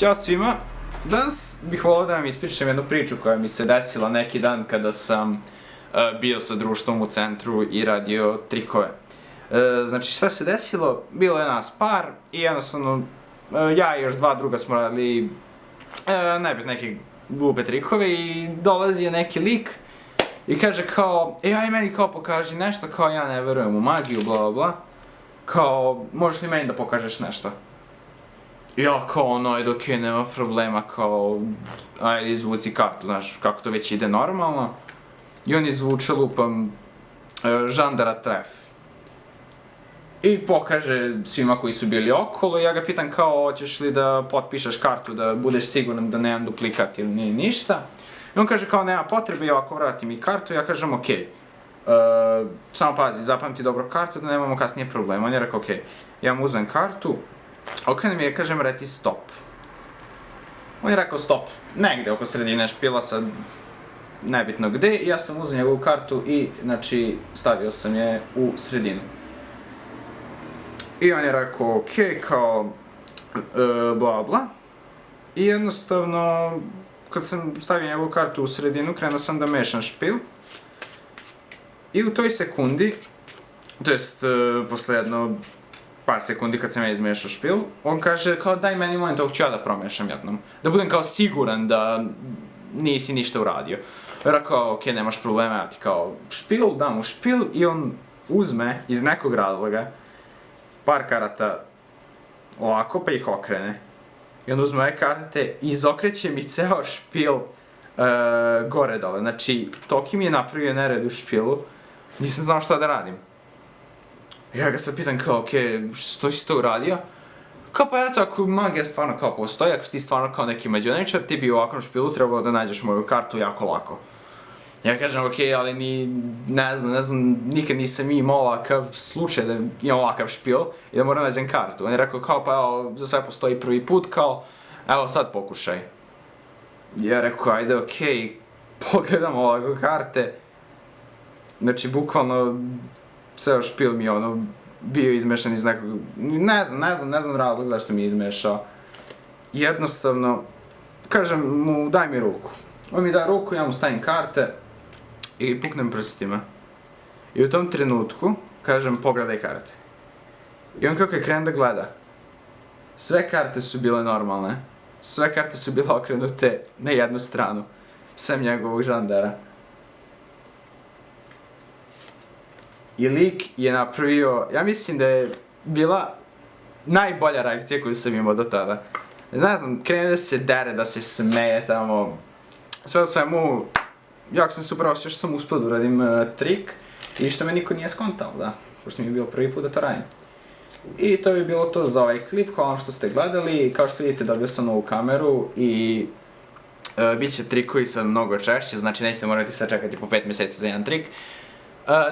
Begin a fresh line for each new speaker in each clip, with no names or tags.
Ćao svima, danas bih volio da vam ispričam jednu priču koja mi se desila neki dan kada sam bio sa društvom u centru i radio trikove. Znači šta se desilo, bilo je nas par i jednostavno ja i još dva druga smo radili neke glupe trikove i dolazi je neki lik i kaže kao, aj meni kao pokaži nešto, kao ja ne verujem u magiju, bla bla bla, kao možeš li meni da pokažeš nešto? Ja kao ajde okej, nema problema, kao ajde izvuci kartu, znaš, kako to već ide normalno. I on izvuče lupam žandara tref. I pokaže svima koji su bili okolo i ja ga pitam kao hoćeš li da potpišeš kartu da budeš siguran da nemam duplikat ili nije ništa. I on kaže kao nema potrebe, ja ako vrati mi kartu, ja kažem okej. Samo pazi, zapamti dobro kartu da nemamo kasnije problema. On je rekao okej, ja mu uzmem kartu. Okrenem je, kažem, reci stop. On je rekao stop, negde oko sredine špila, sad nebitno gde, i ja sam uzeo njegovu kartu i, znači, stavio sam je u sredinu. I on je rekao okej, kao, bla bla. I jednostavno, kad sam stavio njegovu kartu u sredinu, krenuo sam da mešam špil. I u toj sekundi, to jest, posle jedno par sekundi kad sam ja izmešao špil, on kaže kao daj meni moment, ovog ću ja da promešam jednom. Da budem kao siguran da nisi ništa uradio. Rekao, okej, nemaš problema, ja ti kao špil, dam mu špil i on uzme iz nekog razloga par karata ovako pa ih okrene. I on uzme ove karte i izokreće mi ceo špil gore dole. Znači, toki mi je napravio nered u špilu, nisam znao šta da radim. Ja ga sad pitam kao, okej, što si to uradio? Kao pa eto, ako magija stvarno kao postoji, ako si ti stvarno kao neki mađioničar, ti bi u ovakvom špilu trebalo da nađeš moju kartu jako lako. Ja kažem, okej, ali ne znam, nikad nisam imao ovakav slučaj da imam ovakav špil i da moram nađem kartu. On je rekao kao, pa evo, za sve postoji prvi put, kao, evo sad pokušaj. Ja rekao, ajde, okej, pogledam ovako karte. Znači, bukvalno, ceo špil mi je bio izmešan iz nekog, ne znam razlog zašto mi je izmešao. Jednostavno, kažem mu daj mi ruku. On mi da ruku, ja mu stavim karte i puknem prstima. I u tom trenutku, kažem pogledaj karte. I on kako je krenuo da gleda, sve karte su bile normalne, sve karte su bile okrenute na jednu stranu, sem njegovog žandara. I lik je napravio, ja mislim da je bila najbolja reakcija koju sam imao do tada. Ne znam, krenuo da se dere, da se smeje tamo. Sve o svemu, jako sam se super osjećao što sam uspio da uradim trik i što me niko nije skontao, da. Pošto mi je bilo prvi put da to radim. I to bi bilo to za ovaj klip, hvala vam što ste gledali. Kao što vidite, dobio sam novu kameru i bit će trikovi sad mnogo češće, znači nećete morati sad čekati po 5 mjeseci za jedan trik.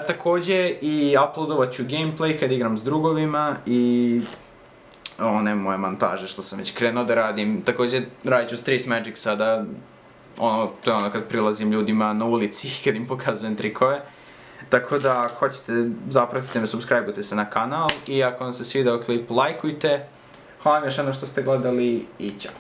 Takođe i uploadovat ću gameplay kad igram s drugovima i one moje montaže što sam već krenuo da radim. Takođe radit ću Street Magic sada, to je ono kad prilazim ljudima na ulici kad im pokazujem trikove. Tako da ako hoćete zapratite me, subscribe-ujte se na kanal i ako vam se svideo klip lajkujte. Hvala vam još jednom što ste gledali i ćao.